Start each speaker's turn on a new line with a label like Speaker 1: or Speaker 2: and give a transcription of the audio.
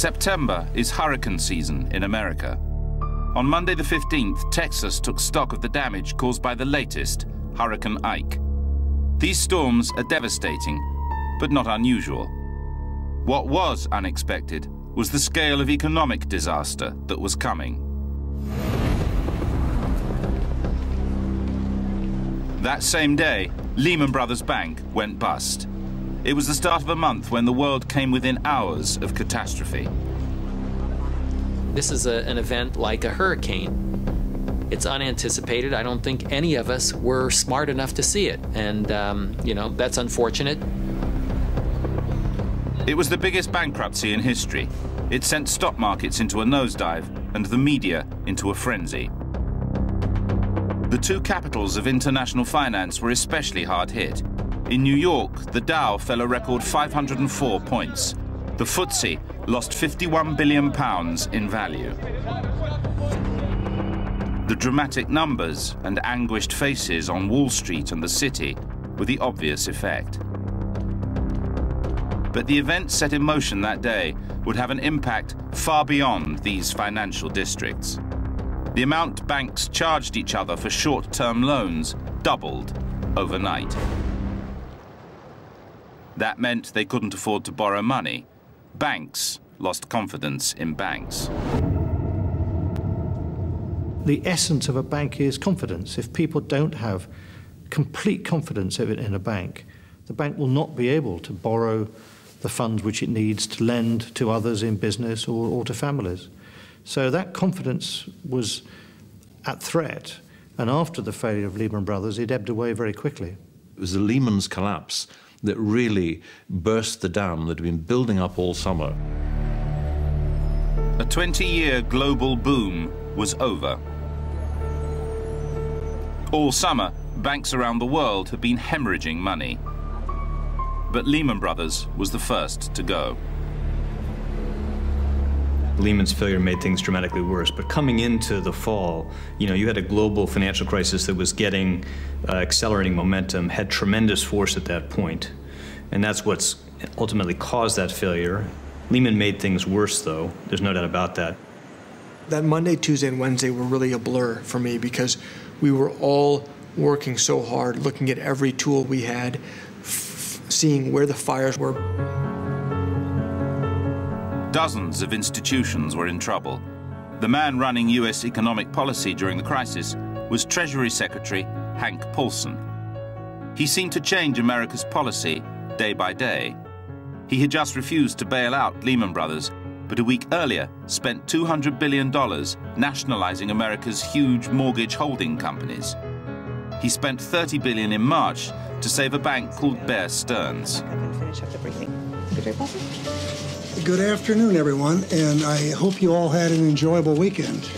Speaker 1: September is hurricane season in America. On Monday the 15th, Texas took stock of the damage caused by the latest, Hurricane Ike. These storms are devastating, but not unusual. What was unexpected was the scale of economic disaster that was coming. That same day, Lehman Brothers Bank went bust. It was the start of a month when the world came within hours of catastrophe.
Speaker 2: This is an event like a hurricane. It's unanticipated. I don't think any of us were smart enough to see it. And, you know, that's unfortunate.
Speaker 1: It was the biggest bankruptcy in history. It sent stock markets into a nosedive and the media into a frenzy. The two capitals of international finance were especially hard hit. In New York, the Dow fell a record 504 points. The FTSE lost £51 billion in value. The dramatic numbers and anguished faces on Wall Street and the city were the obvious effect. But the events set in motion that day would have an impact far beyond these financial districts. The amount banks charged each other for short-term loans doubled overnight. That meant they couldn't afford to borrow money. Banks lost confidence in banks.
Speaker 3: The essence of a bank is confidence. If people don't have complete confidence in a bank, the bank will not be able to borrow the funds which it needs to lend to others in business or to families. So that confidence was at threat, and after the failure of Lehman Brothers, it ebbed away very quickly.
Speaker 4: It was the Lehman's collapse that really burst the dam that had been building up all summer.
Speaker 1: A 20-year global boom was over. All summer, banks around the world had been hemorrhaging money. But Lehman Brothers was the first to go.
Speaker 5: Lehman's failure made things dramatically worse, but coming into the fall, you know, you had a global financial crisis that was getting accelerating momentum, had tremendous force at that point, and that's what's ultimately caused that failure. Lehman made things worse, though. There's no doubt about that.
Speaker 6: That Monday, Tuesday, and Wednesday were really a blur for me because we were all working so hard, looking at every tool we had, seeing where the fires were.
Speaker 1: Dozens of institutions were in trouble. The man running US economic policy during the crisis was Treasury Secretary Hank Paulson. He seemed to change America's policy day by day. He had just refused to bail out Lehman Brothers, but a week earlier spent $200 billion nationalizing America's huge mortgage holding companies. He spent $30 billion in March to save a bank called Bear Stearns.
Speaker 7: Finish up the briefing.
Speaker 8: Good afternoon, everyone, and I hope you all had an enjoyable weekend.